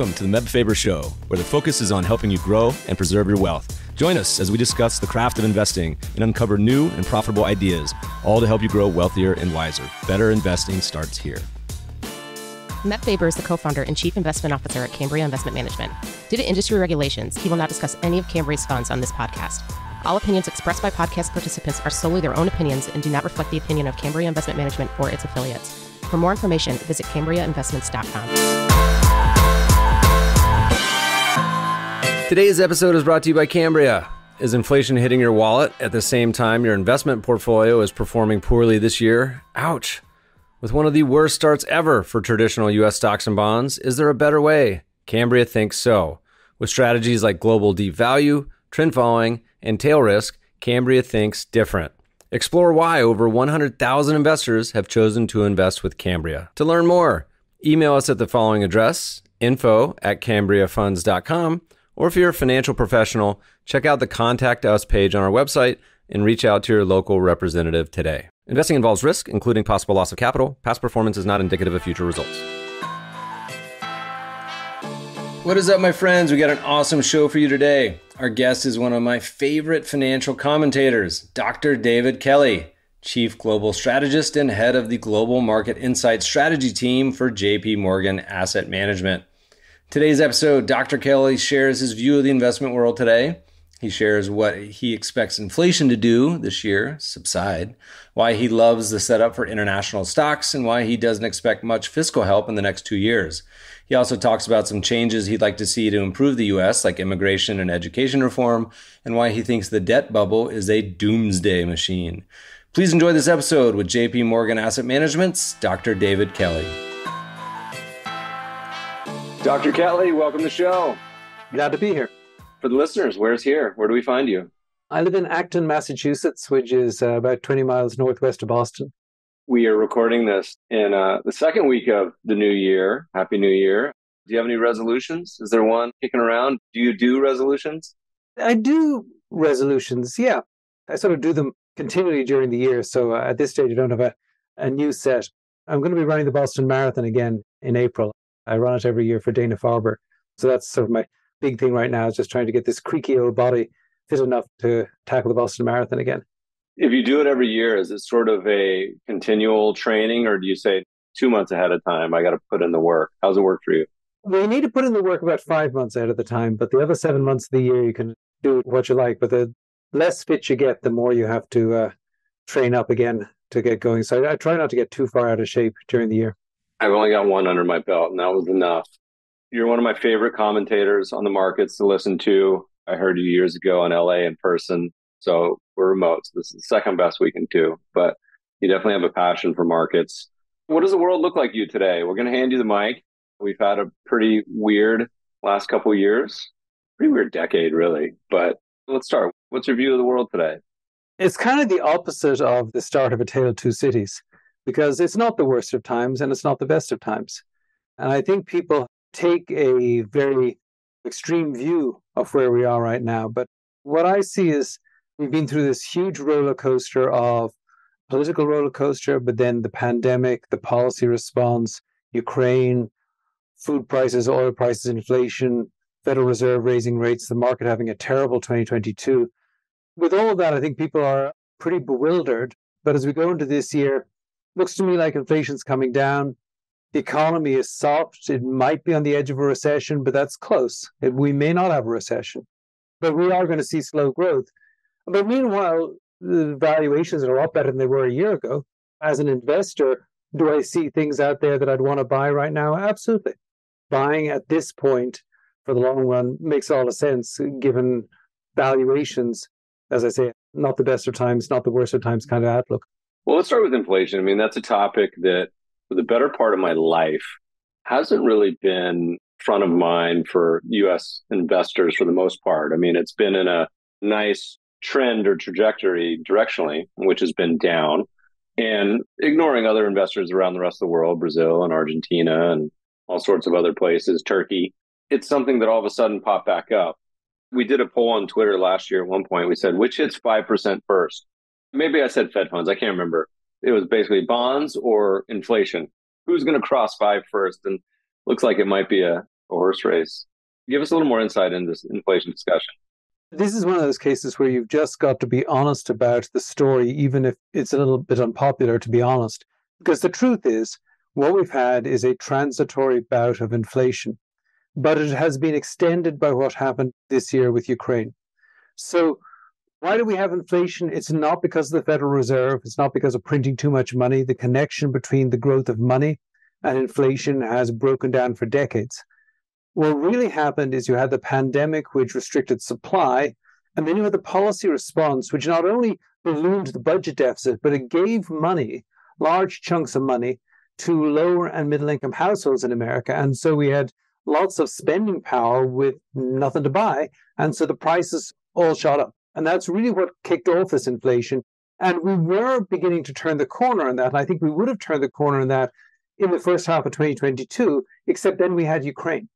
Welcome to the Meb Faber Show, where the focus is on helping you grow and preserve your wealth. Join us as we discuss the craft of investing and uncover new and profitable ideas, all to help you grow wealthier and wiser. Better investing starts here. Meb Faber is the co-founder and chief investment officer at Cambria Investment Management. Due to industry regulations, he will not discuss any of Cambria's funds on this podcast. All opinions expressed by podcast participants are solely their own opinions and do not reflect the opinion of Cambria Investment Management or its affiliates. For more information, visit CambriaInvestments.com. Today's episode is brought to you by Cambria. Is inflation hitting your wallet at the same time your investment portfolio is performing poorly this year? Ouch. With one of the worst starts ever for traditional U.S. stocks and bonds, is there a better way? Cambria thinks so. With strategies like global deep value, trend following, and tail risk, Cambria thinks different. Explore why over 100,000 investors have chosen to invest with Cambria. To learn more, email us at the following address, info@cambriafunds.com, or if you're a financial professional, check out the Contact Us page on our website and reach out to your local representative today. Investing involves risk, including possible loss of capital. Past performance is not indicative of future results. What is up, my friends? We got an awesome show for you today. Our guest is one of my favorite financial commentators, Dr. David Kelly, Chief Global Strategist and head of the Global Market Insight Strategy Team for JP Morgan Asset Management. Today's episode, Dr. Kelly shares his view of the investment world today. He shares what he expects inflation to do this year, subside, why he loves the setup for international stocks, and why he doesn't expect much fiscal help in the next 2 years. He also talks about some changes he'd like to see to improve the U.S., like immigration and education reform, and why he thinks the debt bubble is a doomsday machine. Please enjoy this episode with JP Morgan Asset Management's Dr. David Kelly. Dr. Kelly, welcome to the show. Glad to be here. For the listeners, where's here? Where do we find you? I live in Acton, Massachusetts, which is about 20 miles northwest of Boston. We are recording this in the second week of the new year. Happy New Year. Do you have any resolutions? Is there one kicking around? Do you do resolutions? I do resolutions, yeah. I sort of do them continually during the year. So at this stage, I don't have a new set. I'm going to be running the Boston Marathon again in April. I run it every year for Dana-Farber. So that's sort of my big thing right now, is just trying to get this creaky old body fit enough to tackle the Boston Marathon again. If you do it every year, is it sort of a continual training, or do you say 2 months ahead of time, I got to put in the work? How's it work for you? Well, you need to put in the work about 5 months ahead of the time, but the other 7 months of the year, you can do what you like. But the less fit you get, the more you have to train up again to get going. So I try not to get too far out of shape during the year. I've only got one under my belt, and that was enough. You're one of my favorite commentators on the markets to listen to. I heard you years ago in LA in person. So we're remote. So this is the second best we can do. But you definitely have a passion for markets. What does the world look like to you today? We're going to hand you the mic. We've had a pretty weird last couple of years. Pretty weird decade, really. But let's start. What's your view of the world today? It's kind of the opposite of the start of A Tale of Two Cities, because it's not the worst of times and it's not the best of times. And I think people take a very extreme view of where we are right now. But what I see is we've been through this huge roller coaster of political roller coaster, but then the pandemic, the policy response, Ukraine, food prices, oil prices, inflation, Federal Reserve raising rates, the market having a terrible 2022. With all of that, I think people are pretty bewildered. But as we go into this year, looks to me like inflation's coming down. The economy is soft. It might be on the edge of a recession, but that's close. We may not have a recession, but we are going to see slow growth. But meanwhile, the valuations are a lot better than they were a year ago. As an investor, do I see things out there that I'd want to buy right now? Absolutely. Buying at this point for the long run makes all the sense, given valuations, as I say, not the best of times, not the worst of times kind of outlook. Well, let's start with inflation. I mean, that's a topic that for the better part of my life hasn't really been front of mind for U.S. investors for the most part. I mean, it's been in a nice trend or trajectory directionally, which has been down, and ignoring other investors around the rest of the world, Brazil and Argentina and all sorts of other places, Turkey. It's something that all of a sudden popped back up. We did a poll on Twitter last year at one point. We said, which hits 5% first? Maybe I said Fed funds. I can't remember. It was basically bonds or inflation. Who's going to cross 5 first? And looks like it might be a horse race. Give us a little more insight into this inflation discussion. This is one of those cases where you've just got to be honest about the story, even if it's a little bit unpopular to be honest. Because the truth is, what we've had is a transitory bout of inflation, but it has been extended by what happened this year with Ukraine. So why do we have inflation? It's not because of the Federal Reserve. It's not because of printing too much money. The connection between the growth of money and inflation has broken down for decades. What really happened is you had the pandemic, which restricted supply, and then you had the policy response, which not only ballooned the budget deficit, but it gave money, large chunks of money, to lower and middle income households in America. And so we had lots of spending power with nothing to buy. And so the prices all shot up. And that's really what kicked off this inflation. And we were beginning to turn the corner on that. And I think we would have turned the corner on that in the first half of 2022, except then we had Ukraine.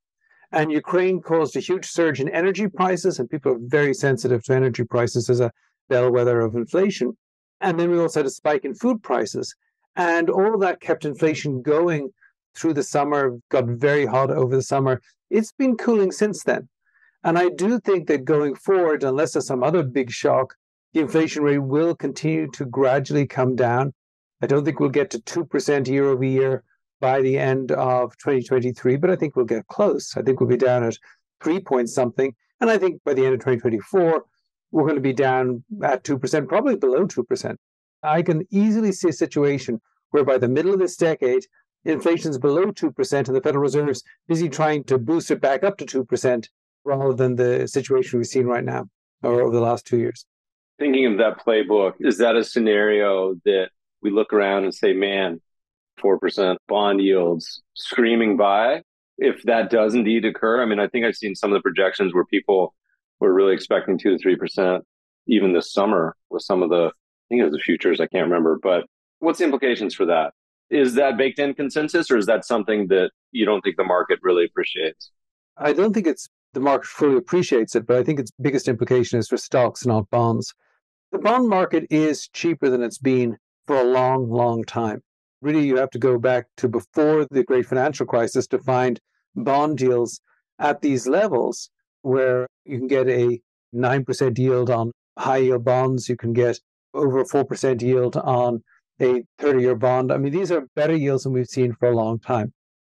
And Ukraine caused a huge surge in energy prices, and people are very sensitive to energy prices as a bellwether of inflation. And then we also had a spike in food prices. And all of that kept inflation going through the summer, got very hot over the summer. It's been cooling since then. And I do think that going forward, unless there's some other big shock, the inflation rate will continue to gradually come down. I don't think we'll get to 2% year over year by the end of 2023, but I think we'll get close. I think we'll be down at 3 point something. And I think by the end of 2024, we're going to be down at 2%, probably below 2%. I can easily see a situation where by the middle of this decade, inflation is below 2% and the Federal Reserve's busy trying to boost it back up to 2% rather than the situation we've seen right now or over the last 2 years. Thinking of that playbook, is that a scenario that we look around and say, man, 4% bond yields screaming by? If that does indeed occur, I mean, I think I've seen some of the projections where people were really expecting 2 to 3% even this summer with some of the, I think it was the futures, I can't remember. But what's the implications for that? Is that baked in consensus, or is that something that you don't think the market really appreciates? I don't think the market fully appreciates it, but I think its biggest implication is for stocks, not bonds. The bond market is cheaper than it's been for a long, long time. Really, you have to go back to before the great financial crisis to find bond deals at these levels where you can get a 9% yield on high yield bonds. You can get over a 4% yield on a 30-year bond. I mean, these are better yields than we've seen for a long time.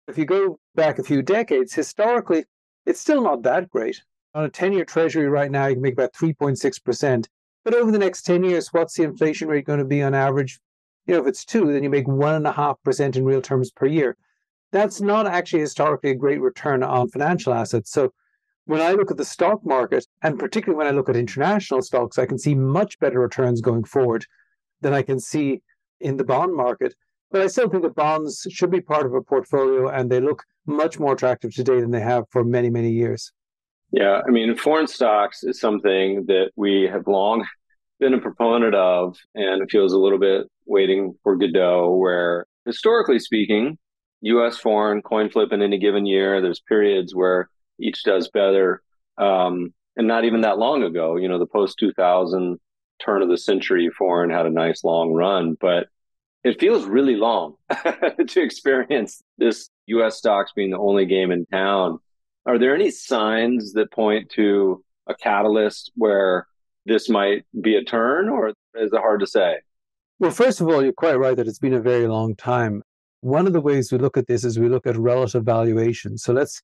If you go back a few decades, historically, it's still not that great. On a 10-year treasury right now, you can make about 3.6%. But over the next 10 years, what's the inflation rate going to be on average? If it's 2, then you make 1.5% in real terms per year. That's not actually historically a great return on financial assets. So when I look at the stock market, and particularly when I look at international stocks, I can see much better returns going forward than I can see in the bond market. But I still think that bonds should be part of a portfolio, and they look much more attractive today than they have for many, many years. Yeah, I mean, foreign stocks is something that we have long been a proponent of, and it feels a little bit waiting for Godot, where historically speaking, U.S. foreign coin flip in any given year, there's periods where each does better. And not even that long ago, the post-2000 turn of the century foreign had a nice long run, but it feels really long to experience this U.S. stocks being the only game in town. Are there any signs that point to a catalyst where this might be a turn, or is it hard to say? Well, first of all, you're quite right that it's been a very long time. One of the ways we look at this is we look at relative valuation. So let's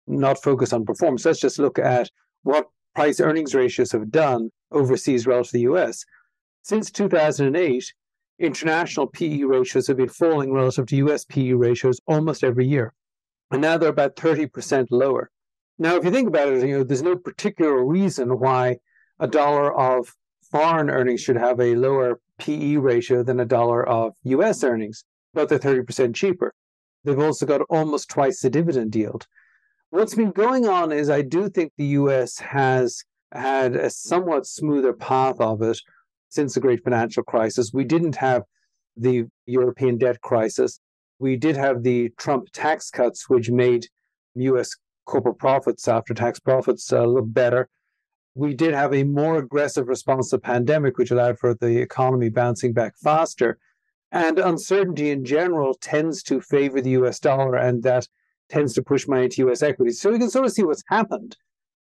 not focus on performance. Let's just look at what price earnings ratios have done overseas relative to the US. Since 2008, international PE ratios have been falling relative to US PE ratios almost every year. And now they're about 30% lower. Now, if you think about it, there's no particular reason why $1 of foreign earnings should have a lower PE ratio than $1 of US earnings, but they're 30% cheaper. They've also got almost twice the dividend yield. What's been going on is I do think the US has had a somewhat smoother path of it since the great financial crisis. We didn't have the European debt crisis. We did have the Trump tax cuts, which made US corporate profits, after tax profits, look better. We did have a more aggressive response to the pandemic, which allowed for the economy bouncing back faster. And uncertainty in general tends to favor the US dollar, and that tends to push money into US equities. So we can sort of see what's happened.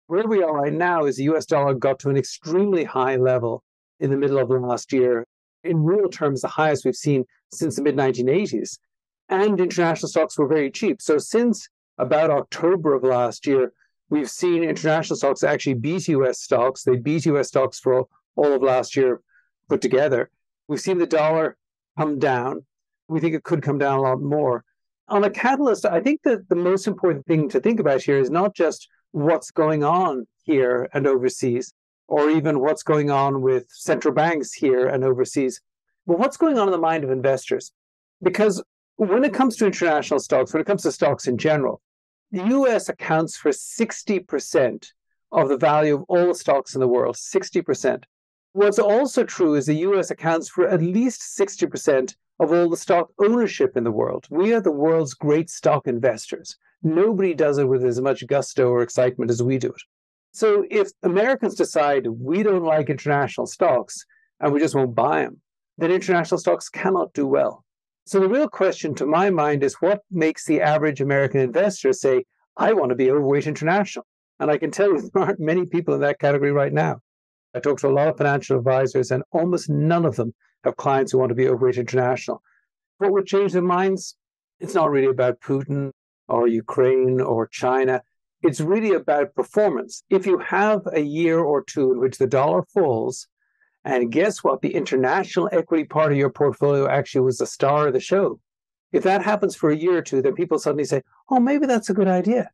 Where we are right now is the US dollar got to an extremely high level in the middle of last year. In real terms, the highest we've seen since the mid-1980s. And international stocks were very cheap. So since about October of last year, we've seen international stocks actually beat US stocks. They beat US stocks for all of last year put together. We've seen the dollar come down. We think it could come down a lot more. On a catalyst, I think that the most important thing to think about here is not just what's going on here and overseas, or even what's going on with central banks here and overseas, but what's going on in the mind of investors. Because when it comes to international stocks, when it comes to stocks in general, the US accounts for 60% of the value of all stocks in the world, 60%. What's also true is the US accounts for at least 60% of all the stock ownership in the world. We are the world's great stock investors. Nobody does it with as much gusto or excitement as we do it. So if Americans decide we don't like international stocks and we just won't buy them, then international stocks cannot do well. So the real question to my mind is what makes the average American investor say, I want to be overweight international? And I can tell you there aren't many people in that category right now. I talk to a lot of financial advisors and almost none of them have clients who want to be overweight international. What would change their minds? It's not really about Putin or Ukraine or China. It's really about performance. If you have a year or two in which the dollar falls, and guess what? The international equity part of your portfolio actually was the star of the show. If that happens for a year or two, then people suddenly say, oh, maybe that's a good idea.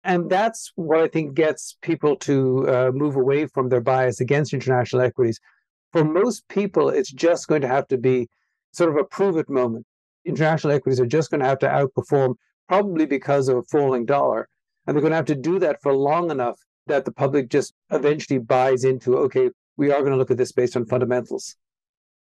And that's what I think gets people to move away from their bias against international equities. For most people, it's just going to have to be sort of a prove-it moment. International equities are just going to have to outperform, probably because of a falling dollar. And they're going to have to do that for long enough that the public just eventually buys into, okay, we are going to look at this based on fundamentals.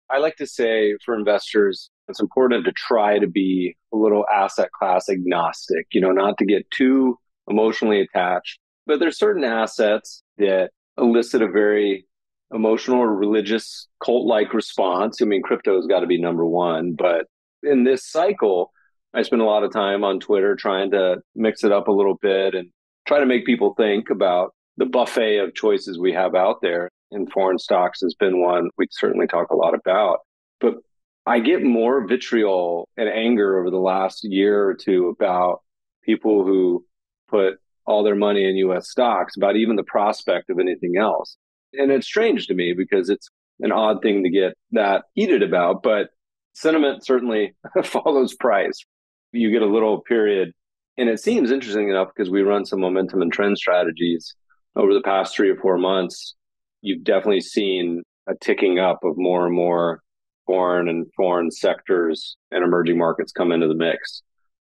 I like to say for investors, it's important to try to be a little asset class agnostic, not to get too emotionally attached. But there's certain assets that elicit a very emotional or religious cult-like response. I mean, crypto's got to be number one. But in this cycle, I spend a lot of time on Twitter trying to mix it up a little bit and try to make people think about the buffet of choices we have out there. And foreign stocks has been one we certainly talk a lot about. But I get more vitriol and anger over the last year or two about people who put all their money in US stocks, about even the prospect of anything else. And it's strange to me because it's an odd thing to get that heated about, but sentiment certainly follows price. You get a little period, and it seems interesting enough because we run some momentum and trend strategies over the past 3 or 4 months. You've definitely seen a ticking up of more and more foreign sectors and emerging markets come into the mix.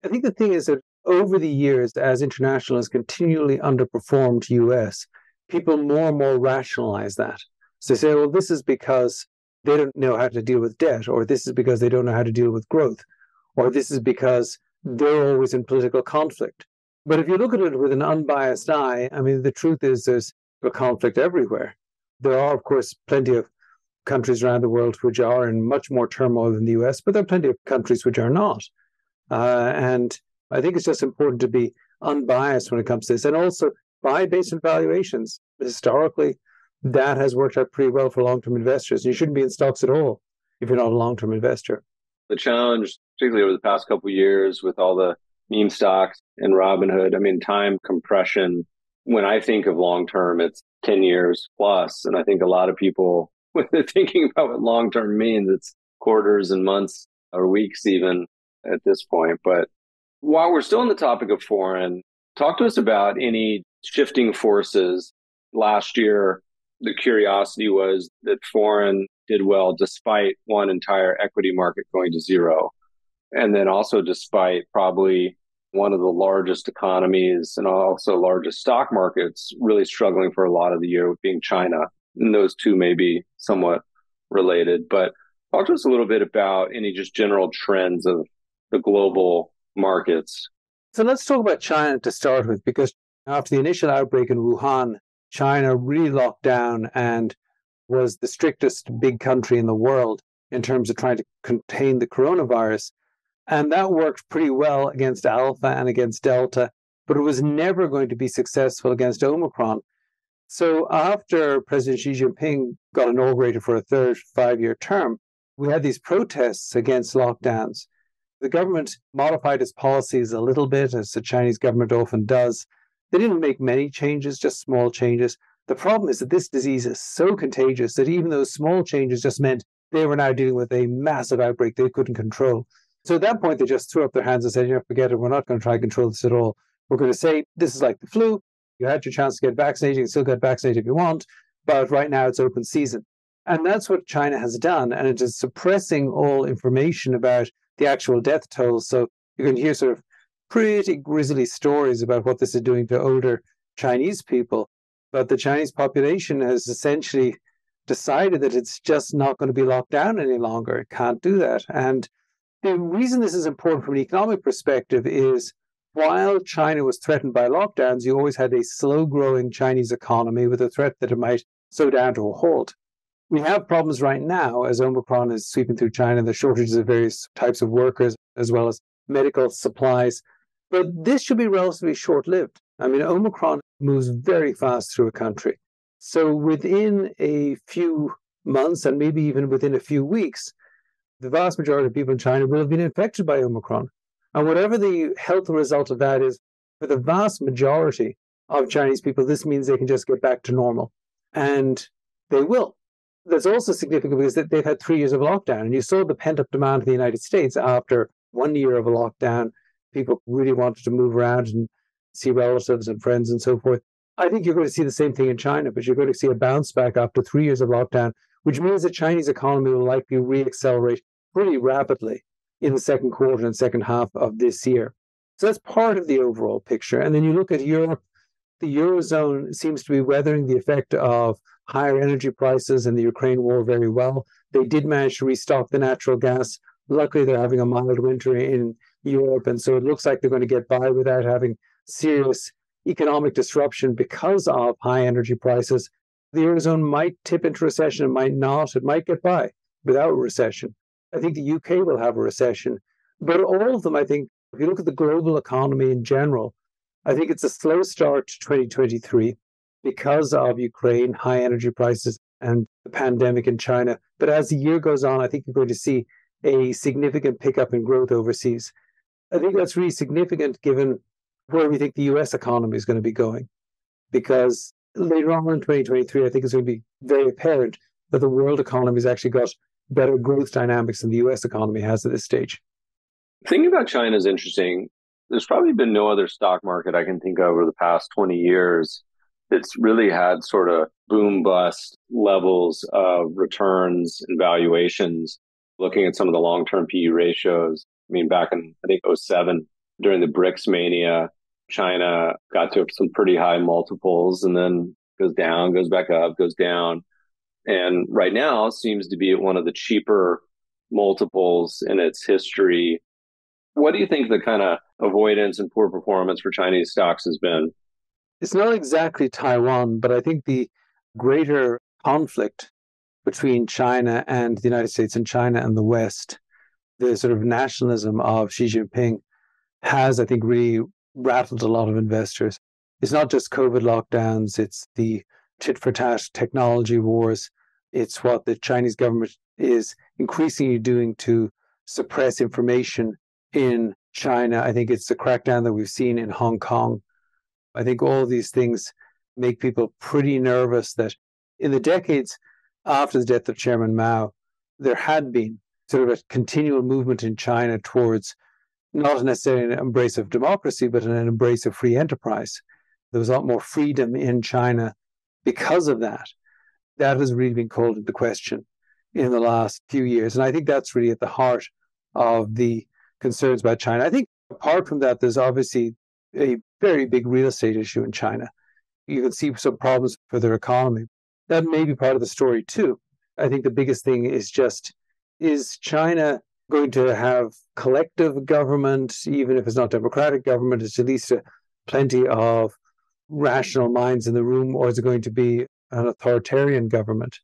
I think the thing is that over the years, as international has continually underperformed US, people more and more rationalize that. So they say, well, this is because they don't know how to deal with debt, or this is because they don't know how to deal with growth, or this is because they're always in political conflict. But if you look at it with an unbiased eye, I mean, the truth is there's a conflict everywhere. There are, of course, plenty of countries around the world which are in much more turmoil than the US, but there are plenty of countries which are not. And I think it's just important to be unbiased when it comes to this, and also buy based on valuations. Historically, that has worked out pretty well for long-term investors. You shouldn't be in stocks at all if you're not a long-term investor. The challenge, particularly over the past couple of years with all the meme stocks and Robinhood, I mean, time compression, when I think of long-term, it's 10 years plus. And I think a lot of people, when they're thinking about what long-term means, it's quarters and months or weeks even at this point. But while we're still on the topic of foreign, talk to us about any shifting forces. Last year, the curiosity was that foreign did well despite one entire equity market going to zero. And then also despite probably one of the largest economies and also largest stock markets really struggling for a lot of the year, with being China. And those two may be somewhat related. But talk to us a little bit about any just general trends of the global markets. So let's talk about China to start with, because after the initial outbreak in Wuhan, China really locked down and was the strictest big country in the world in terms of trying to contain the coronavirus. And that worked pretty well against Alpha and against Delta, but it was never going to be successful against Omicron. So after President Xi Jinping got inaugurated for a third 5-year term, we had these protests against lockdowns. The government modified its policies a little bit, as the Chinese government often does. They didn't make many changes, just small changes. The problem is that this disease is so contagious that even those small changes just meant they were now dealing with a massive outbreak they couldn't control. So at that point, they just threw up their hands and said, forget it, we're not going to try to control this at all. We're going to say, this is like the flu. You had your chance to get vaccinated. You can still get vaccinated if you want. But right now, it's open season. And that's what China has done. And it is suppressing all information about the actual death toll. So you can hear sort of pretty grisly stories about what this is doing to older Chinese people. But the Chinese population has essentially decided that it's just not going to be locked down any longer. It can't do that. And the reason this is important from an economic perspective is while China was threatened by lockdowns, you always had a slow-growing Chinese economy with a threat that it might slow down to a halt. We have problems right now as Omicron is sweeping through China, the shortages of various types of workers, as well as medical supplies. But this should be relatively short-lived. I mean, Omicron moves very fast through a country. So within a few months, and maybe even within a few weeks, the vast majority of people in China will have been infected by Omicron. And whatever the health result of that is, for the vast majority of Chinese people, this means they can just get back to normal. And they will. That's also significant because they've had 3 years of lockdown. And you saw the pent-up demand in the United States after 1 year of a lockdown. People really wanted to move around and see relatives and friends and so forth. I think you're going to see the same thing in China, but you're going to see a bounce back after 3 years of lockdown, which means the Chinese economy will likely reaccelerate pretty rapidly in the second quarter and second half of this year. So that's part of the overall picture. And then you look at Europe, the Eurozone seems to be weathering the effect of higher energy prices and the Ukraine war very well. They did manage to restock the natural gas. Luckily, they're having a mild winter in Europe, and so it looks like they're going to get by without having serious economic disruption because of high energy prices. The Eurozone might tip into recession, it might not. It might get by without a recession. I think the UK will have a recession. But all of them, I think, if you look at the global economy in general, I think it's a slow start to 2023 because of Ukraine, high energy prices, and the pandemic in China. But as the year goes on, I think you're going to see a significant pickup in growth overseas. I think that's really significant given where we think the US economy is going to be going. Because later on in 2023, I think it's going to be very apparent that the world economy has actually got better growth dynamics than the US economy has at this stage. Thinking about China is interesting. There's probably been no other stock market I can think of over the past 20 years that's really had sort of boom bust levels of returns and valuations. Looking at some of the long-term PE ratios, I mean, back in, I think, 2007, during the BRICS mania, China got to some pretty high multiples and then goes down, goes back up, goes down. And right now seems to be at one of the cheaper multiples in its history. What do you think the kind of avoidance and poor performance for Chinese stocks has been? It's not exactly Taiwan, but I think the greater conflict between China and the United States and China and the West, the sort of nationalism of Xi Jinping has, I think, really rattled a lot of investors. It's not just COVID lockdowns, it's the tit-for-tat technology wars. It's what the Chinese government is increasingly doing to suppress information in China. I think it's the crackdown that we've seen in Hong Kong. I think all of these things make people pretty nervous that in the decades after the death of Chairman Mao, there had been sort of a continual movement in China towards not necessarily an embrace of democracy, but an embrace of free enterprise. There was a lot more freedom in China because of that. That has really been called into question in the last few years. And I think that's really at the heart of the concerns about China. I think apart from that, there's obviously a very big real estate issue in China. You can see some problems for their economy. That may be part of the story too. I think the biggest thing is just, is China going to have collective government, even if it's not democratic government, it's at least plenty of rational minds in the room, or is it going to be an authoritarian government?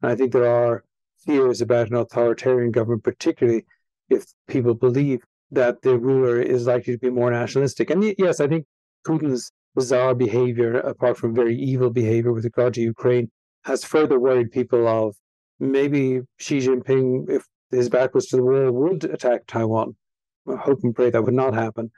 And I think there are fears about an authoritarian government, particularly if people believe that the ruler is likely to be more nationalistic. And yes, I think Putin's bizarre behavior, apart from very evil behavior with regard to Ukraine, has further worried people of maybe Xi Jinping, if his back was to the wall, would attack Taiwan. I hope and pray that would not happen.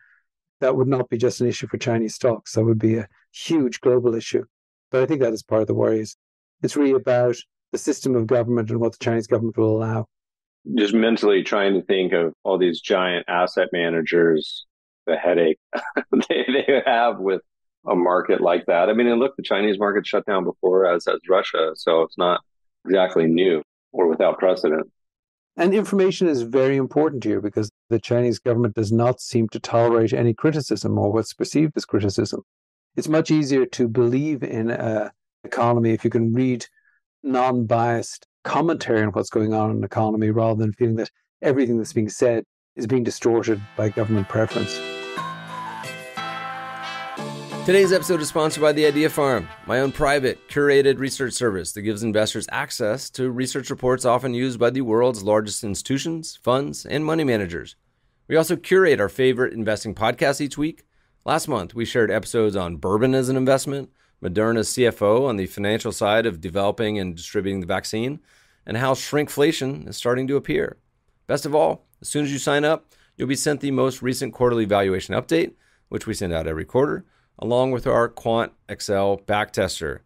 That would not be just an issue for Chinese stocks. That would be a huge global issue. But I think that is part of the worries. It's really about the system of government and what the Chinese government will allow. Just mentally trying to think of all these giant asset managers, the headache they have with a market like that. I mean, and look, the Chinese market shut down before, as has Russia, so it's not exactly new or without precedent. And information is very important here because the Chinese government does not seem to tolerate any criticism or what's perceived as criticism. It's much easier to believe in an economy if you can read non-biased commentary on what's going on in the economy rather than feeling that everything that's being said is being distorted by government preference. Today's episode is sponsored by The Idea Farm, my own private, curated research service that gives investors access to research reports often used by the world's largest institutions, funds, and money managers. We also curate our favorite investing podcasts each week. Last month, we shared episodes on bourbon as an investment, Moderna's CFO on the financial side of developing and distributing the vaccine, and how shrinkflation is starting to appear. Best of all, as soon as you sign up, you'll be sent the most recent quarterly valuation update, which we send out every quarter, along with our Quant Excel backtester.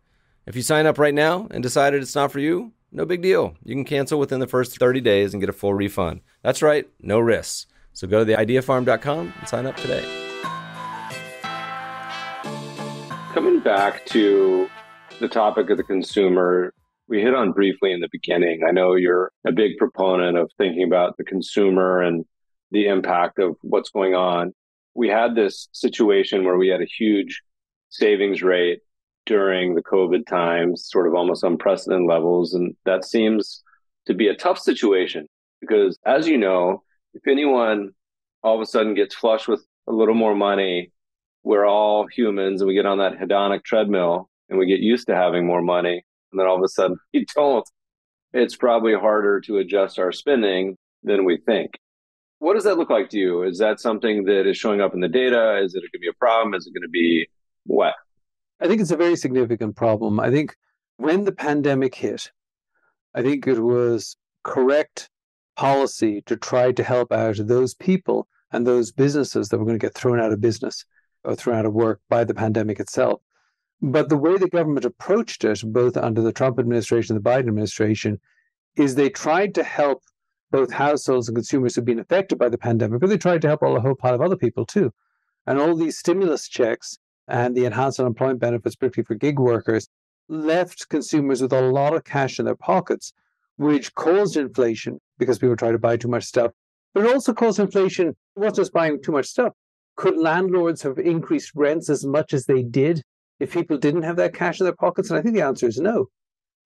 If you sign up right now and decided it's not for you, no big deal. You can cancel within the first 30 days and get a full refund. That's right, no risks. So go to theideafarm.com and sign up today. Coming back to the topic of the consumer, we hit on briefly in the beginning. I know you're a big proponent of thinking about the consumer and the impact of what's going on. We had this situation where we had a huge savings rate during the COVID times, sort of almost unprecedented levels. And that seems to be a tough situation because, as you know, if anyone all of a sudden gets flush with a little more money, we're all humans and we get on that hedonic treadmill and we get used to having more money. And then all of a sudden we don't. It's probably harder to adjust our spending than we think. What does that look like to you? Is that something that is showing up in the data? Is it going to be a problem? Is it going to be what? I think it's a very significant problem. I think when the pandemic hit, I think it was correct policy to try to help out those people and those businesses that were going to get thrown out of business or thrown out of work by the pandemic itself. But the way the government approached it, both under the Trump administration and the Biden administration, is they tried to help both households and consumers who've been affected by the pandemic, but they tried to help a whole pile of other people too. And all these stimulus checks and the enhanced unemployment benefits, particularly for gig workers, left consumers with a lot of cash in their pockets, which caused inflation because people tried to buy too much stuff. But it also caused inflation, not just buying too much stuff. Could landlords have increased rents as much as they did if people didn't have that cash in their pockets? And I think the answer is no.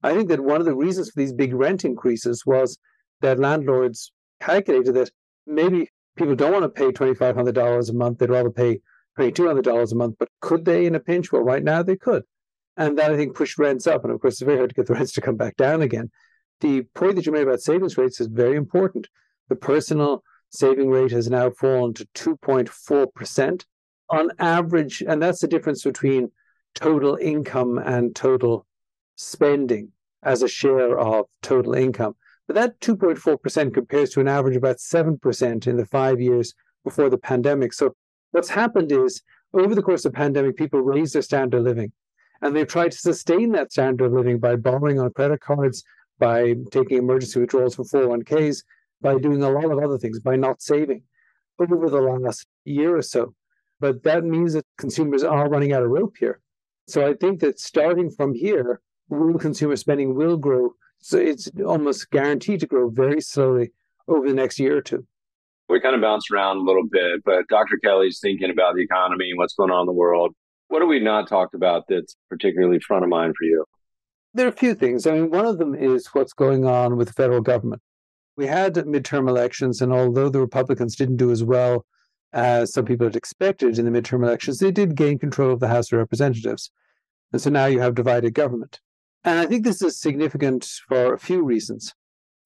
I think that one of the reasons for these big rent increases was that landlords calculated that maybe people don't want to pay $2,500 a month. They'd rather pay $2,200 a month. But could they in a pinch? Well, right now they could. And that, I think, pushed rents up. And of course, it's very hard to get the rents to come back down again. The point that you made about savings rates is very important. The personal saving rate has now fallen to 2.4% on average. And that's the difference between total income and total spending as a share of total income. But that 2.4% compares to an average of about 7% in the 5 years before the pandemic. So what's happened is, over the course of the pandemic, people raised their standard of living. And they've tried to sustain that standard of living by borrowing on credit cards, by taking emergency withdrawals from 401ks, by doing a lot of other things, by not saving over the last year or so. But that means that consumers are running out of rope here. So I think that starting from here, real consumer spending will grow. So it's almost guaranteed to grow very slowly over the next year or two. We kind of bounced around a little bit, but Dr. Kelly's thinking about the economy and what's going on in the world. What have we not talked about that's particularly front of mind for you? There are a few things. I mean, one of them is what's going on with the federal government. We had midterm elections, and although the Republicans didn't do as well as some people had expected in the midterm elections, they did gain control of the House of Representatives. And so now you have divided government. And I think this is significant for a few reasons.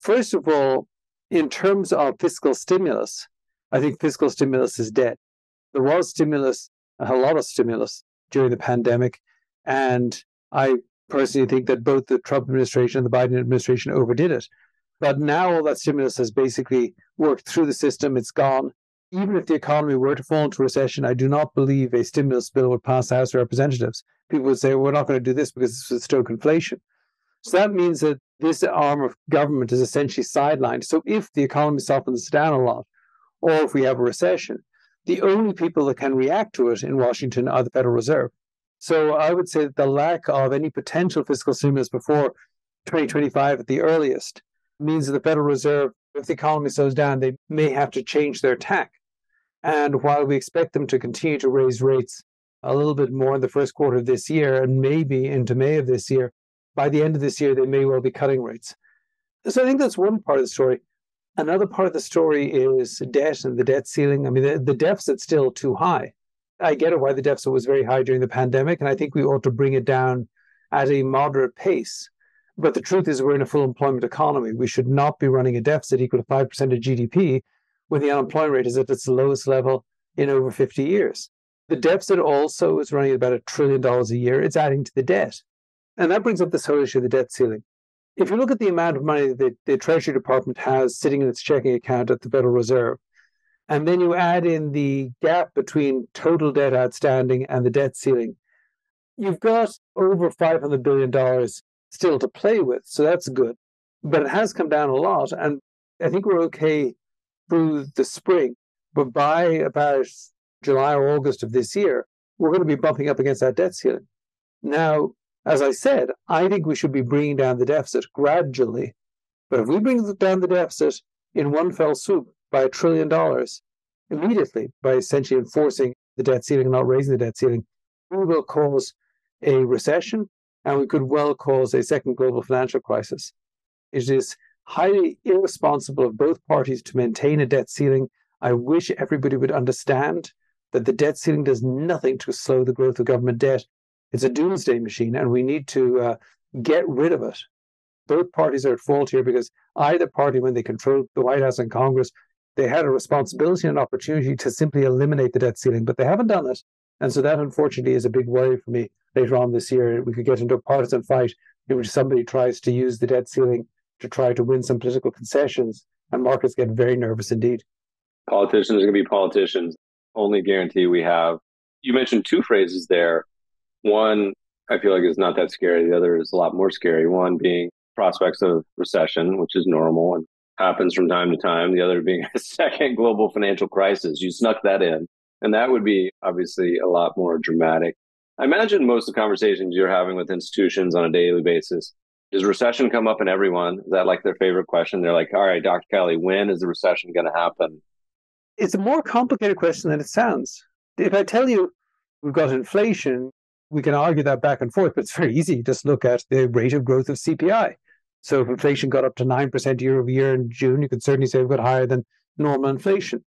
First of all, in terms of fiscal stimulus, I think fiscal stimulus is dead. There was stimulus, a lot of stimulus during the pandemic, and I personally think that both the Trump administration and the Biden administration overdid it. But now all that stimulus has basically worked through the system. It's gone. Even if the economy were to fall into recession, I do not believe a stimulus bill would pass the House of Representatives. People would say, well, we're not going to do this because this would stoke inflation. So that means that this arm of government is essentially sidelined. So if the economy softens down a lot, or if we have a recession, the only people that can react to it in Washington are the Federal Reserve. So I would say that the lack of any potential fiscal stimulus before 2025 at the earliest means that the Federal Reserve, if the economy slows down, they may have to change their tack. And while we expect them to continue to raise rates a little bit more in the first quarter of this year and maybe into May of this year, by the end of this year, they may well be cutting rates. So I think that's one part of the story. Another part of the story is debt and the debt ceiling. I mean, the deficit's still too high. I get it why the deficit was very high during the pandemic, and I think we ought to bring it down at a moderate pace. But the truth is we're in a full employment economy. We should not be running a deficit equal to 5% of GDP when the unemployment rate is at its lowest level in over 50 years. The deficit also is running at about $1 trillion a year. It's adding to the debt. And that brings up this whole issue of the debt ceiling. If you look at the amount of money that the Treasury Department has sitting in its checking account at the Federal Reserve, and then you add in the gap between total debt outstanding and the debt ceiling, you've got over $500 billion still to play with. So that's good. But it has come down a lot. And I think we're okay through the spring. But by about July or August of this year, we're going to be bumping up against that debt ceiling. Now, as I said, I think we should be bringing down the deficit gradually. But if we bring down the deficit in one fell swoop by $1 trillion immediately, by essentially enforcing the debt ceiling and not raising the debt ceiling, we will cause a recession, and we could well cause a second global financial crisis. It is highly irresponsible of both parties to maintain a debt ceiling. I wish everybody would understand that the debt ceiling does nothing to slow the growth of government debt. It's a doomsday machine, and we need to get rid of it. Both parties are at fault here because either party, when they controlled the White House and Congress, they had a responsibility and opportunity to simply eliminate the debt ceiling, but they haven't done it. And so that, unfortunately, is a big worry for me later on this year. We could get into a partisan fight in which somebody tries to use the debt ceiling to try to win some political concessions, and markets get very nervous indeed. Politicians are going to be politicians. Only guarantee we have. You mentioned two phrases there. One, I feel like is not that scary. The other is a lot more scary. One being prospects of recession, which is normal and happens from time to time. The other being a second global financial crisis. You snuck that in. And that would be obviously a lot more dramatic. I imagine most of the conversations you're having with institutions on a daily basis, does recession come up in everyone? Is that like their favorite question? They're like, all right, Dr. Kelly, when is the recession going to happen? It's a more complicated question than it sounds. If I tell you we've got inflation, we can argue that back and forth, but it's very easy. Just look at the rate of growth of CPI. So if inflation got up to 9% year over year in June, you could certainly say we've got higher than normal inflation.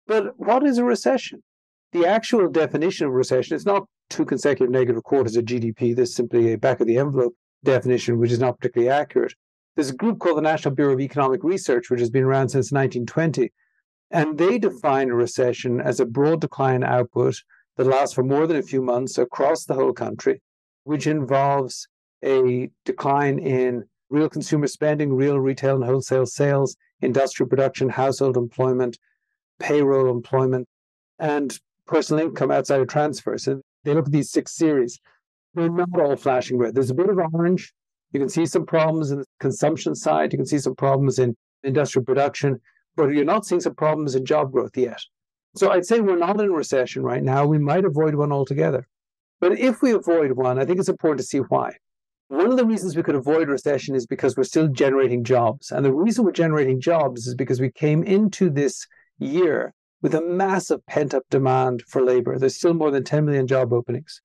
But what is a recession? The actual definition of recession is not 2 consecutive negative quarters of GDP. This is simply a back-of-the-envelope definition, which is not particularly accurate. There's a group called the National Bureau of Economic Research, which has been around since 1920, and they define a recession as a broad decline in output that lasts for more than a few months across the whole country, which involves a decline in real consumer spending, real retail and wholesale sales, industrial production, household employment, payroll employment, and personal income outside of transfers. And they look at these 6 series. They're not all flashing red. There's a bit of orange. You can see some problems in the consumption side. You can see some problems in industrial production, but you're not seeing some problems in job growth yet. So I'd say we're not in a recession right now. We might avoid one altogether. But if we avoid one, I think it's important to see why. One of the reasons we could avoid recession is because we're still generating jobs. And the reason we're generating jobs is because we came into this year with a massive pent-up demand for labor. There's still more than 10 million job openings.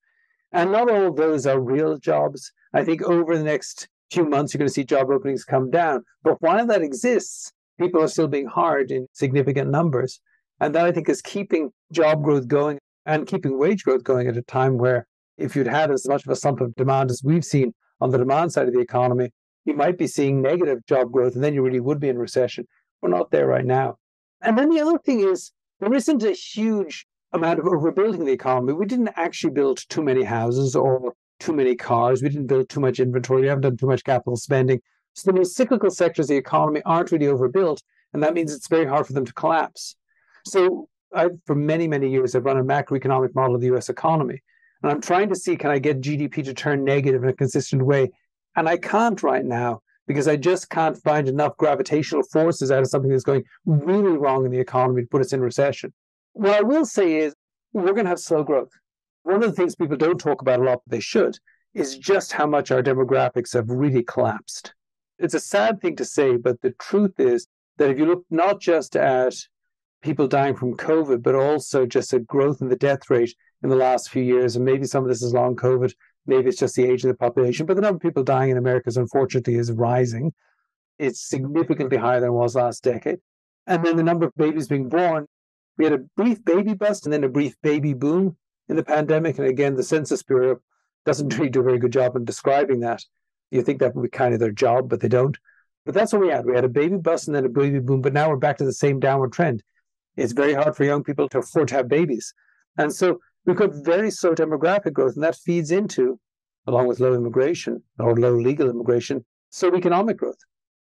And not all of those are real jobs. I think over the next few months, you're going to see job openings come down. But while that exists, people are still being hired in significant numbers. And that, I think, is keeping job growth going and keeping wage growth going at a time where if you'd had as much of a slump of demand as we've seen on the demand side of the economy, you might be seeing negative job growth, and then you really would be in recession. We're not there right now. And then the other thing is, there isn't a huge amount of overbuilding the economy. We didn't actually build too many houses or too many cars. We didn't build too much inventory. We haven't done too much capital spending. So the most cyclical sectors of the economy aren't really overbuilt, and that means it's very hard for them to collapse. So for many, many years, I've run a macroeconomic model of the US economy, and I'm trying to see, can I get GDP to turn negative in a consistent way? And I can't right now because I just can't find enough gravitational forces out of something that's going really wrong in the economy to put us in recession. What I will say is we're going to have slow growth. One of the things people don't talk about a lot, but they should, is just how much our demographics have really collapsed. It's a sad thing to say, but the truth is that if you look not just at people dying from COVID, but also just a growth in the death rate in the last few years, and maybe some of this is long COVID, maybe it's just the age of the population, but the number of people dying in America, unfortunately, is rising. It's significantly higher than it was last decade. And then the number of babies being born, we had a brief baby bust and then a brief baby boom in the pandemic. And again, the Census Bureau doesn't really do a very good job in describing that. You think that would be kind of their job, but they don't. But that's what we had. We had a baby bust and then a baby boom, but now we're back to the same downward trend. It's very hard for young people to afford to have babies. And so we've got very slow demographic growth, and that feeds into, along with low immigration or low legal immigration, slow economic growth.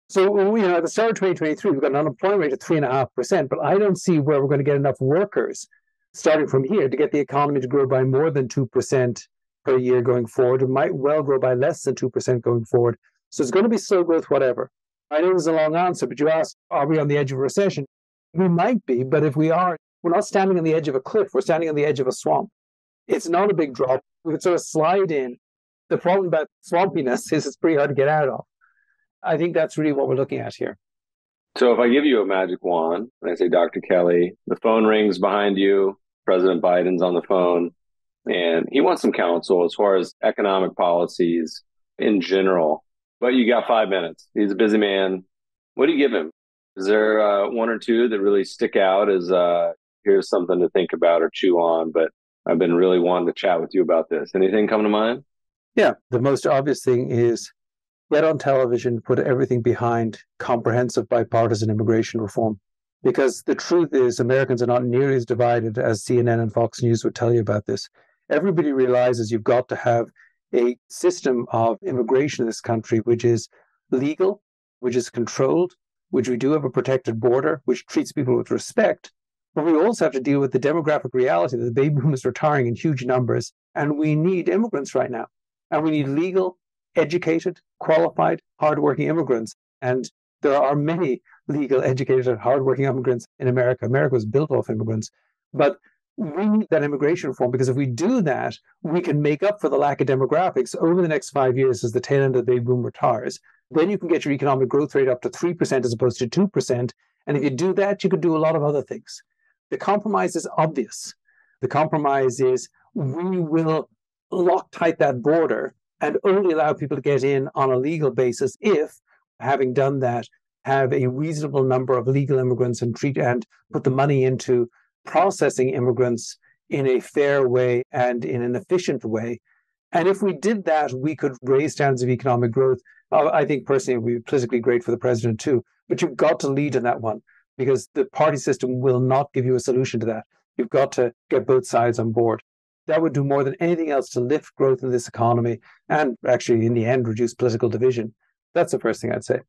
So, at the start of 2023, we've got an unemployment rate of 3.5%, but I don't see where we're going to get enough workers starting from here to get the economy to grow by more than 2% per year going forward. It might well grow by less than 2% going forward. So it's going to be slow growth, whatever. I know there's a long answer, but you asked, are we on the edge of a recession? We might be, but if we are, we're not standing on the edge of a cliff. We're standing on the edge of a swamp. It's not a big drop. We could sort of slide in. The problem about swampiness is it's pretty hard to get out of. I think that's really what we're looking at here. So if I give you a magic wand and I say, Dr. Kelly, the phone rings behind you, President Biden's on the phone, and he wants some counsel as far as economic policies in general, but you got 5 minutes. He's a busy man. What do you give him? Is there one or two that really stick out as here's something to think about or chew on, but I've been really wanting to chat with you about this. Anything come to mind? Yeah, the most obvious thing is get on television, put everything behind comprehensive bipartisan immigration reform. Because the truth is, Americans are not nearly as divided as CNN and Fox News would tell you about this. Everybody realizes you've got to have a system of immigration in this country which is legal, which is controlled, which we do have a protected border, which treats people with respect. But we also have to deal with the demographic reality that the baby boom is retiring in huge numbers, and we need immigrants right now. And we need legal, educated, qualified, hardworking immigrants. And there are many legal, educated, hardworking immigrants in America. America was built off immigrants. But we need that immigration reform, because if we do that, we can make up for the lack of demographics over the next 5 years as the tail end of the baby boom retires. Then you can get your economic growth rate up to 3% as opposed to 2%. And if you do that, you could do a lot of other things. The compromise is obvious. The compromise is we will lock tight that border and only allow people to get in on a legal basis if, having done that, have a reasonable number of legal immigrants and put the money into processing immigrants in a fair way and in an efficient way. And if we did that, we could raise standards of economic growth. I think personally it would be politically great for the president too. But you've got to lead in that one, because the party system will not give you a solution to that. You've got to get both sides on board. That would do more than anything else to lift growth in this economy and actually, in the end, reduce political division. That's the first thing I'd say.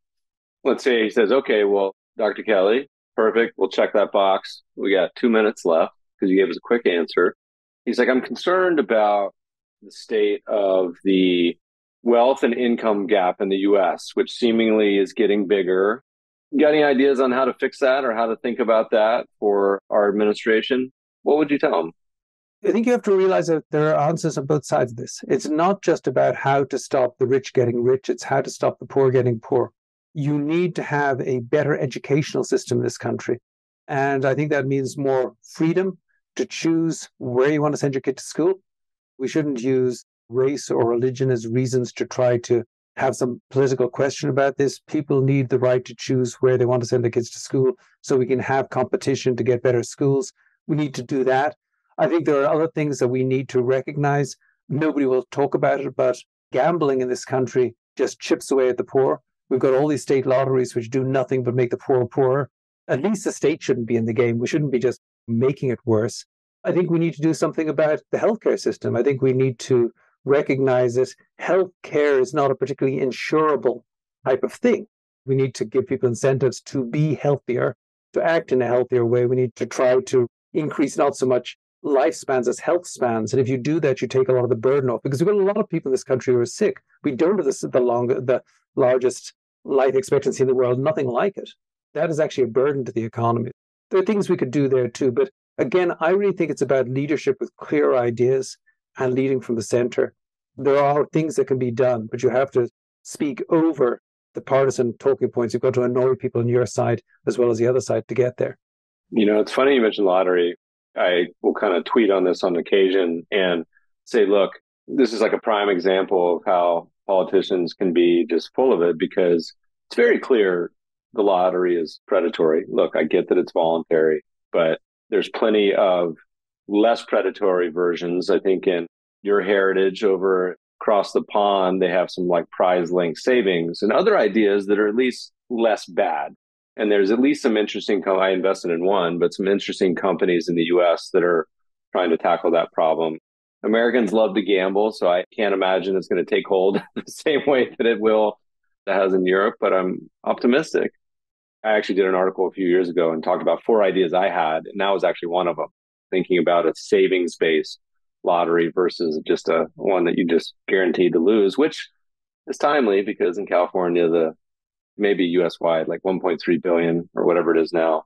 Let's say he says, okay, well, Dr. Kelly, perfect. We'll check that box. We got 2 minutes left because you gave us a quick answer. He's like, I'm concerned about the state of the wealth and income gap in the U.S., which seemingly is getting bigger. You got any ideas on how to fix that or how to think about that for our administration? What would you tell him? I think you have to realize that there are answers on both sides of this. It's not just about how to stop the rich getting rich. It's how to stop the poor getting poor. You need to have a better educational system in this country. And I think that means more freedom to choose where you want to send your kid to school. We shouldn't use race or religion as reasons to try to have some political question about this. People need the right to choose where they want to send their kids to school so we can have competition to get better schools. We need to do that. I think there are other things that we need to recognize. Nobody will talk about it, but gambling in this country just chips away at the poor. We've got all these state lotteries which do nothing but make the poor poorer. at least the state shouldn't be in the game. We shouldn't be just making it worse. I think we need to do something about the healthcare system. I think we need to recognize that healthcare is not a particularly insurable type of thing. We need to give people incentives to be healthier, to act in a healthier way. We need to try to increase not so much lifespans as health spans. And if you do that, you take a lot of the burden off, because we've got a lot of people in this country who are sick. We don't have the largest life expectancy in the world, nothing like it. That is actually a burden to the economy. There are things we could do there too. But again, I really think it's about leadership with clear ideas and leading from the center. There are things that can be done, but you have to speak over the partisan talking points. You've got to annoy people on your side as well as the other side to get there. It's funny you mentioned lottery. I will kind of tweet on this on occasion and say, look, this is like a prime example of how politicians can be just full of it, because it's very clear the lottery is predatory. Look, I get that it's voluntary, but there's plenty of less predatory versions. I think in your heritage over across the pond, they have some like prize link savings and other ideas that are at least less bad. And there's at least some interesting, I invested in one, but some interesting companies in the US that are trying to tackle that problem. Americans love to gamble, so I can't imagine it's going to take hold the same way that it has in Europe, but I'm optimistic. I actually did an article a few years ago and talked about 4 ideas I had, and that was actually one of them, thinking about a savings-based lottery versus just a one that you just guaranteed to lose, which is timely because in California, maybe US-wide, like 1.3 billion or whatever it is now.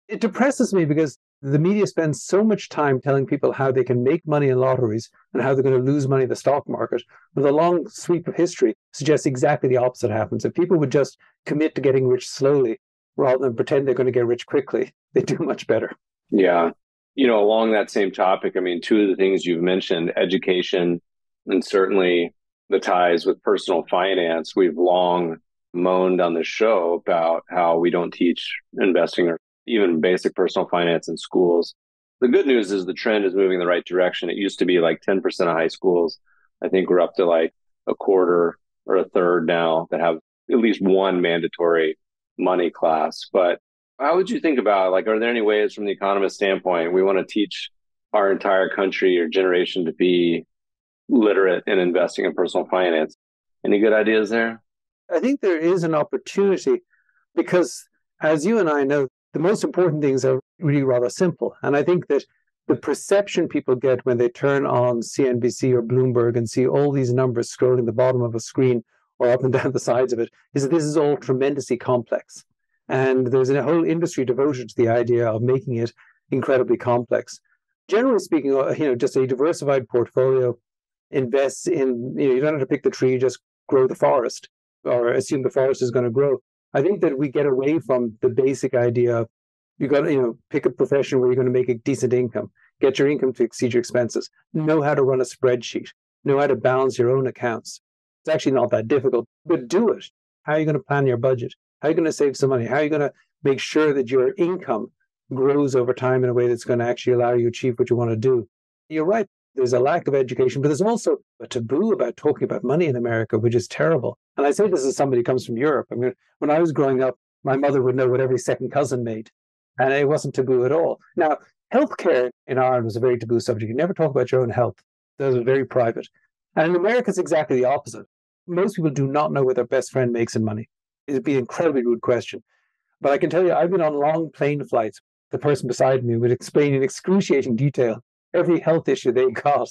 It depresses me because the media spends so much time telling people how they can make money in lotteries and how they're going to lose money in the stock market. But the long sweep of history suggests exactly the opposite happens. If people would just commit to getting rich slowly rather than pretend they're going to get rich quickly, they do much better. Yeah. Along that same topic, 2 of the things you've mentioned, education and certainly the ties with personal finance. We've long moaned on the show about how we don't teach investing or even basic personal finance in schools. The good news is the trend is moving in the right direction. It used to be like 10% of high schools. I think we're up to like a quarter or a third now that have at least one mandatory money class. But how would you think about, are there any ways from the economist standpoint, we want to teach our entire country or generation to be literate in investing in personal finance? Any good ideas there? I think there is an opportunity because, as you and I know, the most important things are really rather simple. And I think that the perception people get when they turn on CNBC or Bloomberg and see all these numbers scrolling the bottom of a screen or up and down the sides of it is that this is all tremendously complex. And there's a whole industry devoted to the idea of making it incredibly complex. Generally speaking, just a diversified portfolio invests in, you don't have to pick the tree, just grow the forest or assume the forest is going to grow. I think that we get away from the basic idea of you got to, pick a profession where you're going to make a decent income, get your income to exceed your expenses, know how to run a spreadsheet, know how to balance your own accounts. It's actually not that difficult, but do it. How are you going to plan your budget? How are you going to save some money? How are you going to make sure that your income grows over time in a way that's going to actually allow you to achieve what you want to do? You're right. There's a lack of education, but there's also a taboo about talking about money in America, which is terrible. And I say this as somebody who comes from Europe. When I was growing up, my mother would know what every second cousin made, and it wasn't taboo at all. Now, healthcare in Ireland was a very taboo subject. You never talk about your own health. That was very private. And in America, it's exactly the opposite. Most people do not know what their best friend makes in money. It'd be an incredibly rude question. But I can tell you, I've been on long plane flights. The person beside me would explain in excruciating detail every health issue they got.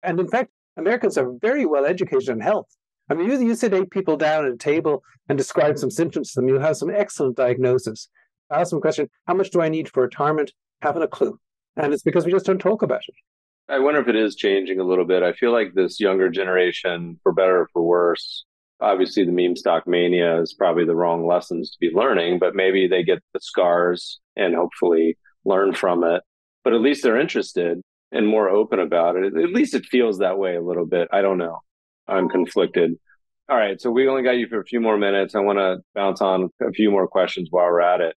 And in fact, Americans are very well educated on health. You sit 8 people down at a table and describe some symptoms to them, you'll have some excellent diagnosis. Ask them a question, how much do I need for retirement? Haven't a clue. And it's because we just don't talk about it. I wonder if it is changing a little bit. I feel like this younger generation, for better or for worse, obviously the meme stock mania is probably the wrong lessons to be learning, but maybe they get the scars and hopefully learn from it. But at least they're interested and more open about it. At least it feels that way a little bit. I don't know. I'm conflicted. All right. So we only got you for a few more minutes. I want to bounce on a few more questions while we're at it.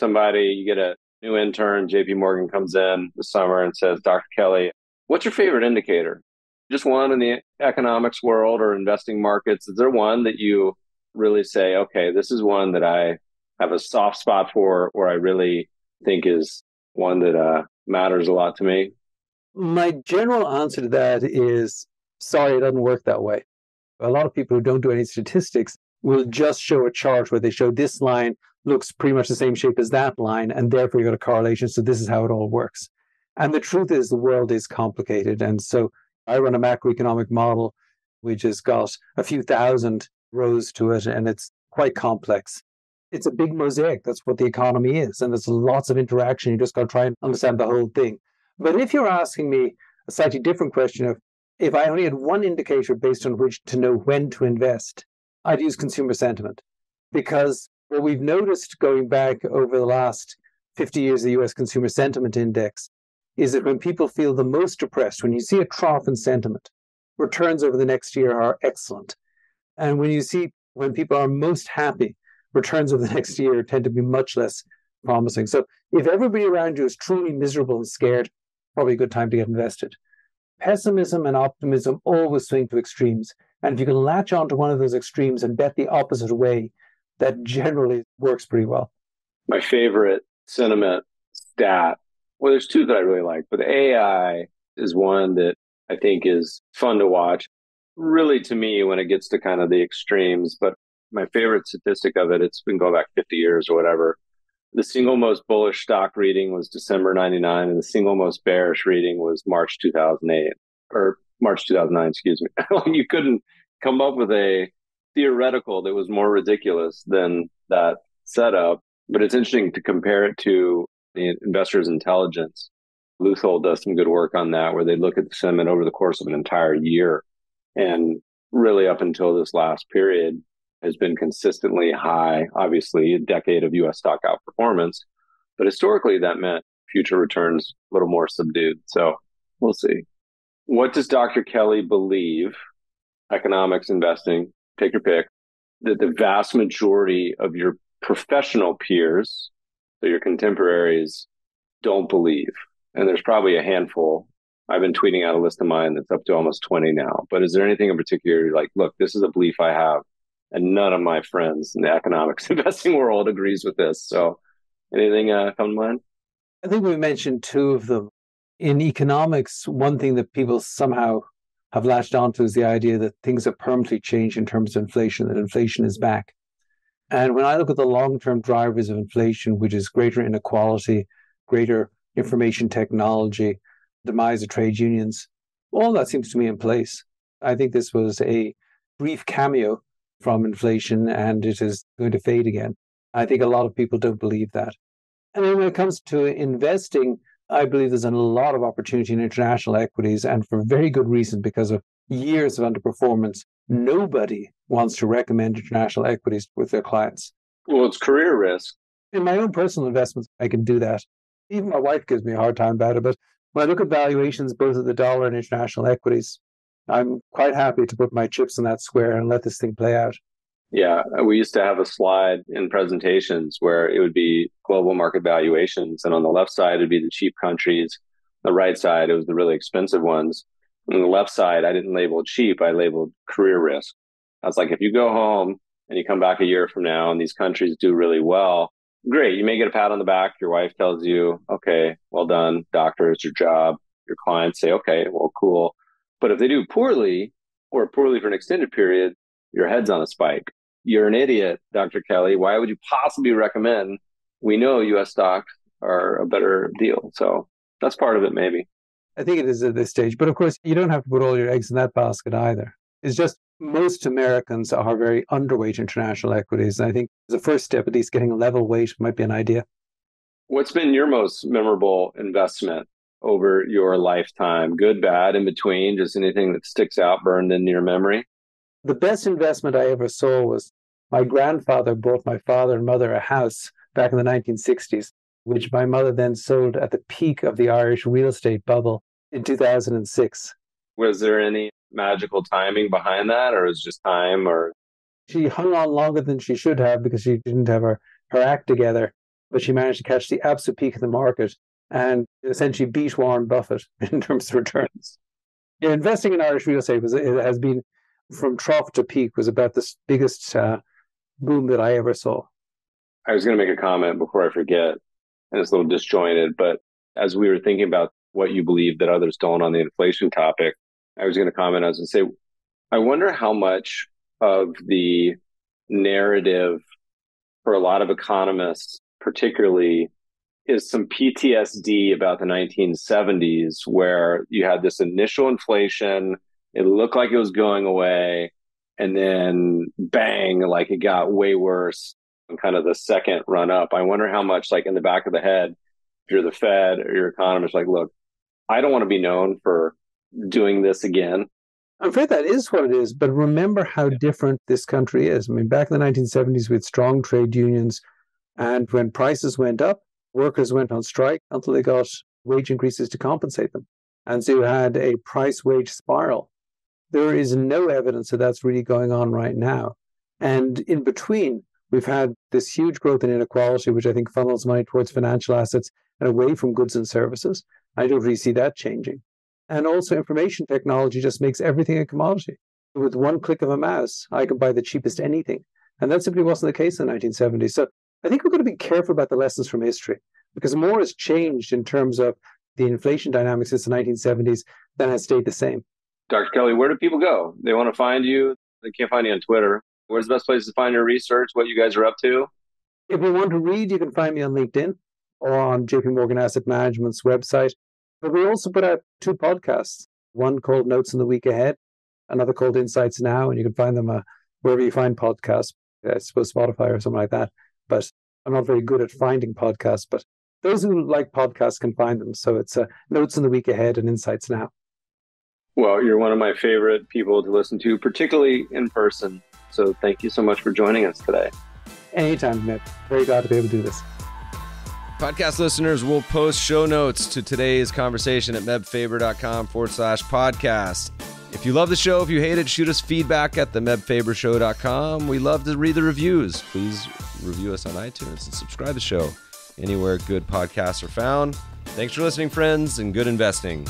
You get a new intern, JP Morgan comes in this summer and says, Dr. Kelly, what's your favorite indicator? Just one in the economics world or investing markets? Is there one that you really say, okay, this is one that I have a soft spot for, or I really think is one that matters a lot to me? My general answer to that is sorry, it doesn't work that way. A lot of people who don't do any statistics will just show a chart where they show this line looks pretty much the same shape as that line, and therefore you got a correlation. So this is how it all works. And the truth is the world is complicated. And so I run a macroeconomic model which has got a few thousand rows to it, and it's quite complex. It's a big mosaic. That's what the economy is. And there's lots of interaction. You just got to try and understand the whole thing. But if you're asking me a slightly different question of if I only had one indicator based on which to know when to invest, I'd use consumer sentiment. Because what we've noticed going back over the last 50 years, the US Consumer Sentiment Index, is that when people feel the most depressed, when you see a trough in sentiment, returns over the next year are excellent. And when people are most happy, returns over the next year tend to be much less promising. So if everybody around you is truly miserable and scared, probably a good time to get invested. Pessimism and optimism always swing to extremes. And if you can latch onto one of those extremes and bet the opposite way, that generally works pretty well. My favorite sentiment stat, well, there's two that I really like, but the AI is one that I think is fun to watch. Really, to me, when it gets to kind of the extremes, but my favorite statistic of it, it's been going back 50 years or whatever. The single most bullish stock reading was December 99, and the single most bearish reading was March 2008, or March 2009, excuse me. You couldn't come up with a theoretical that was more ridiculous than that setup. But it's interesting to compare it to the Investor's Intelligence. Luthold does some good work on that, where they look at the sentiment over the course of an entire year. And really up until this last period has been consistently high, obviously a decade of US stock outperformance. But historically, that meant future returns a little more subdued. So we'll see. What does Dr. Kelly believe, economics, investing, take your pick, that the vast majority of your professional peers, so your contemporaries, don't believe? And there's probably a handful. I've been tweeting out a list of mine that's up to almost 20 now. But is there anything in particular you're like, look, this is a belief I have, and none of my friends in the economics investing world agrees with this? So anything come to mind? I think we mentioned two of them. In economics, one thing that people somehow have latched onto is the idea that things have permanently changed in terms of inflation, that inflation is back. And when I look at the long-term drivers of inflation, which is greater inequality, greater information technology, demise of trade unions, all that seems to me in place. I think this was a brief cameo from inflation, and it is going to fade again. I think a lot of people don't believe that. And then when it comes to investing, I believe there's a lot of opportunity in international equities, and for very good reason, because of years of underperformance. Nobody wants to recommend international equities with their clients. Well, it's career risk. In my own personal investments, I can do that. Even my wife gives me a hard time about it, but when I look at valuations, both of the dollar and international equities, I'm quite happy to put my chips in that square and let this thing play out. Yeah, we used to have a slide in presentations where it would be global market valuations. And on the left side, it'd be the cheap countries. On the right side, it was the really expensive ones. On the left side, I didn't label cheap. I labeled career risk. I was like, if you go home and you come back a year from now and these countries do really well, great. You may get a pat on the back. Your wife tells you, okay, well done, doctor, it's your job. Your clients say, okay, well, cool. But if they do poorly or poorly for an extended period, your head's on a spike. You're an idiot, Dr. Kelly. Why would you possibly recommend? We know US stocks are a better deal. So that's part of it, maybe. I think it is at this stage. But of course, you don't have to put all your eggs in that basket either. It's just most Americans are very underweight international equities. And I think the first step, at least getting a level weight, might be an idea. What's been your most memorable investment over your lifetime? Good, bad, in between, just anything that sticks out, burned into your memory? The best investment I ever saw was my grandfather bought my father and mother a house back in the 1960s, which my mother then sold at the peak of the Irish real estate bubble in 2006. Was there any magical timing behind that, or was it just time? Or she hung on longer than she should have because she didn't have her act together, but she managed to catch the absolute peak of the market and essentially beat Warren Buffett in terms of returns. Yeah, investing in Irish real estate has been, from trough to peak, was about the biggest boom that I ever saw. I was going to make a comment before I forget, and it's a little disjointed, but as we were thinking about what you believe that others don't on the inflation topic, I was going to comment, I was going to say, I wonder how much of the narrative for a lot of economists, particularly, is some PTSD about the 1970s, where you had this initial inflation, it looked like it was going away, and then bang, like it got way worse in kind of the second run up. I wonder how much, like in the back of the head, if you're the Fed or your economist, like, look, I don't want to be known for doing this again. I'm afraid that is what it is, but remember how different this country is. I mean, back in the 1970s, we had strong trade unions, and when prices went up, workers went on strike until they got wage increases to compensate them. And so you had a price-wage spiral. There is no evidence that that's really going on right now. And in between, we've had this huge growth in inequality, which I think funnels money towards financial assets and away from goods and services. I don't really see that changing. And also information technology just makes everything a commodity. With one click of a mouse, I can buy the cheapest anything. And that simply wasn't the case in the 1970s. So I think we're going to be careful about the lessons from history, because more has changed in terms of the inflation dynamics since the 1970s than has stayed the same. Dr. Kelly, where do people go? They want to find you. They can't find you on Twitter. Where's the best place to find your research, what you guys are up to? If you want to read, you can find me on LinkedIn or on JP Morgan Asset Management's website. But we also put out 2 podcasts, one called Notes in the Week Ahead, another called Insights Now, and you can find them wherever you find podcasts, I suppose Spotify or something like that. But I'm not very good at finding podcasts, but those who like podcasts can find them. So it's Notes in the Week Ahead and Insights Now. Well, you're one of my favorite people to listen to, particularly in person. So thank you so much for joining us today. Anytime, Mitt. Very glad to be able to do this. Podcast listeners will post show notes to today's conversation at mebfaber.com/podcast. If you love the show, if you hate it, shoot us feedback at themebfabershow.com. We love to read the reviews. Please review us on iTunes and subscribe to the show anywhere good podcasts are found. Thanks for listening, friends, and good investing.